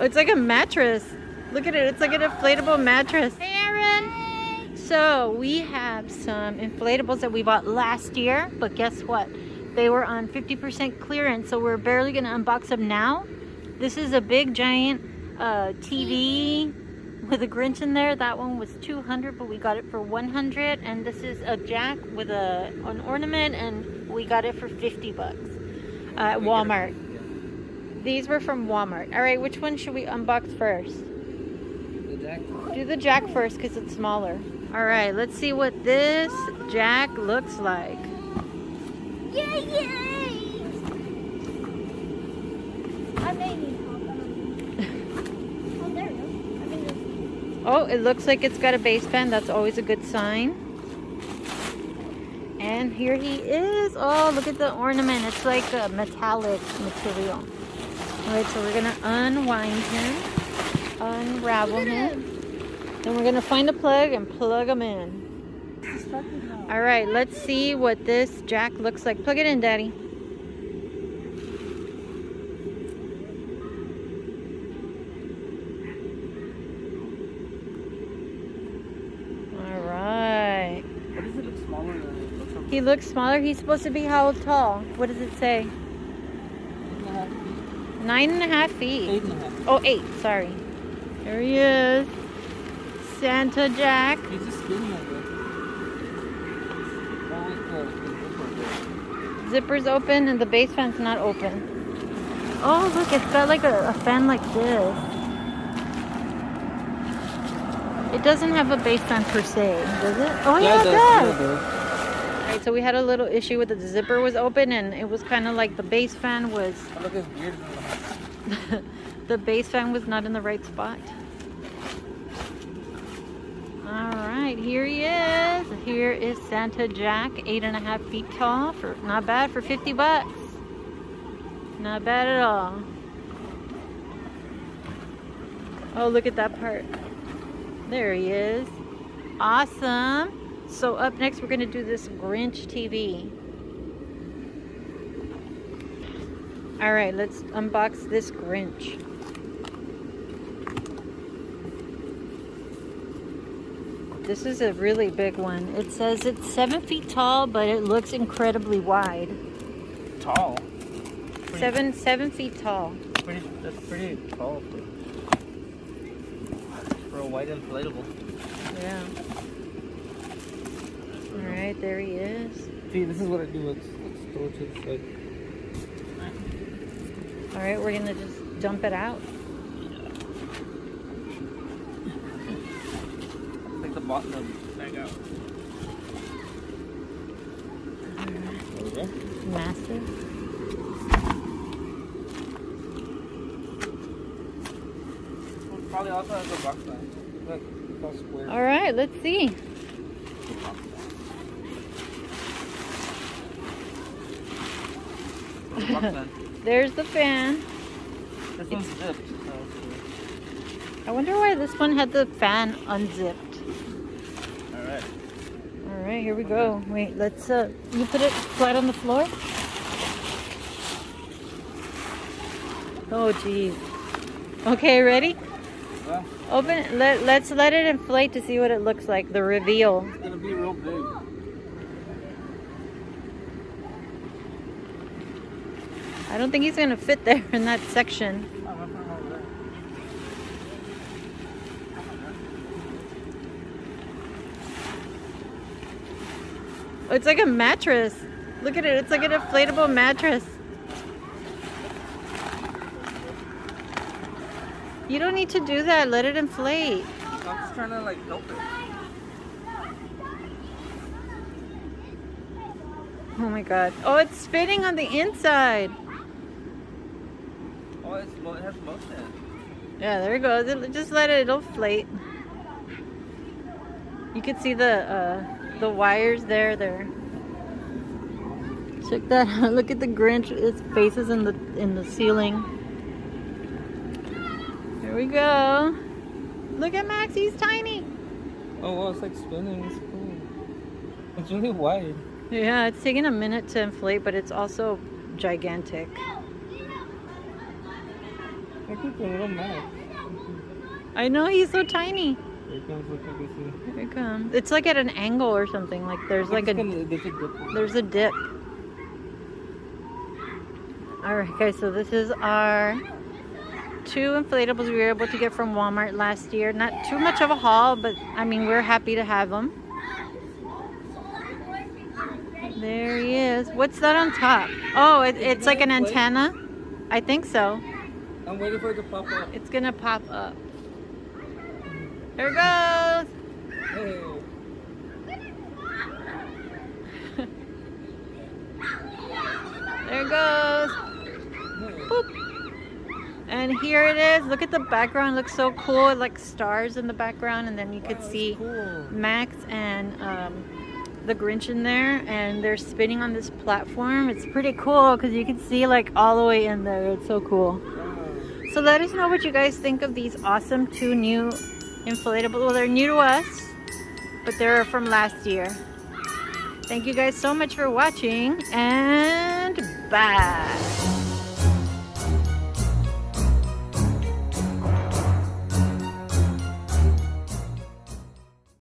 Oh, it's like a mattress. Look at it. It's like an inflatable mattress. Hey, Aaron. So we have some inflatables that we bought last year, but guess what? They were on 50% clearance, so we're barely going to unbox them now. This is a big, giant TV with a Grinch in there. That one was $200, but we got it for $100. And this is a jack with an ornament, and we got it for $50 at Walmart. These were from Walmart. All right, which one should we unbox first? The jack. Do the jack first because it's smaller. All right, let's see what this jack looks like. Yay! I may need help. Oh, there we go. Oh, it looks like it's got a base fan. That's always a good sign. And here he is. Oh, look at the ornament. It's like a metallic material. All right, so we're going to unwind him, unravel him. Then we're going to find a plug and plug him in. All right, let's see what this jack looks like. Plug it in, Daddy. All right. Why does it look smaller than it looks like? He looks smaller. He's supposed to be how tall? What does it say? 9.5 feet. 8.5. Oh, 8. Sorry. There he is. Santa Jack. He's just spinning like that. Zipper's open and the base fan's not open. Oh, look, it's got like a fan like this. It doesn't have a base fan per se, does it? Oh, yeah, it does. Yeah, it does. Alright, so we had a little issue with the zipper was open, and it was kind of like the base fan was... Oh, look, it's weird. the base fan was not in the right spot. Alright, here he is. Here is Santa Jack, 8.5 feet tall. For not bad for $50. Not bad at all. Oh, look at that part. There he is. Awesome. So up next, we're going to do this Grinch TV. Alright, let's unbox this Grinch. This is a really big one. It says it's 7 feet tall, but it looks incredibly wide. Tall. 7 feet tall. That's pretty tall for a white inflatable. Yeah. Alright, there he is. See, this is what I do. Let's throw it to the side. Alright, we're gonna just dump it out. Take the bottom bag out. There we go. Massive. Probably also has a box line. Look, it's all square. Alright, let's see. There's the fan. This one's zipped. I wonder why this one had the fan unzipped. Alright. Alright, here we go. Wait, let's you put it flat on the floor? Oh geez. Okay, ready? Yeah. Open it. Let's let it inflate to see what it looks like. The reveal. It's gonna be real big. I don't think he's gonna fit there in that section. Oh, it's like a mattress. Look at it. It's like an inflatable mattress. You don't need to do that. Let it inflate. I'm just trying to like help it. Oh my god. Oh, it's spinning on the inside. Oh, it has motion. Yeah, there it goes. Just let it. It'll inflate. You can see the wires there. Check that out. Look at the Grinch. Its face is in the ceiling. Here we go. Look at Max. He's tiny. Oh, wow, it's like spinning. It's cool. It's really wide. Yeah, it's taking a minute to inflate, but it's also gigantic. Look at the little Max. I know, he's so tiny. Here it comes, look at this. Here it comes. It's like at an angle or something. Like there's like there's a dip. All right, guys. So this is our 2 inflatables we were able to get from Walmart last year. Not too much of a haul, but I mean we're happy to have them. There he is. What's that on top? Oh, it's like an antenna. I think so. I'm waiting for it to pop up. It's gonna pop up. There it goes. Hey. There it goes. Boop. And here it is. Look at the background. It looks so cool. Like stars in the background, and then you could see cool. Max and the Grinch in there, and they're spinning on this platform. It's pretty cool because you can see like all the way in there. It's so cool. So let us know what you guys think of these awesome 2 new inflatables. Well, they're new to us, but they're from last year. Thank you guys so much for watching, and bye.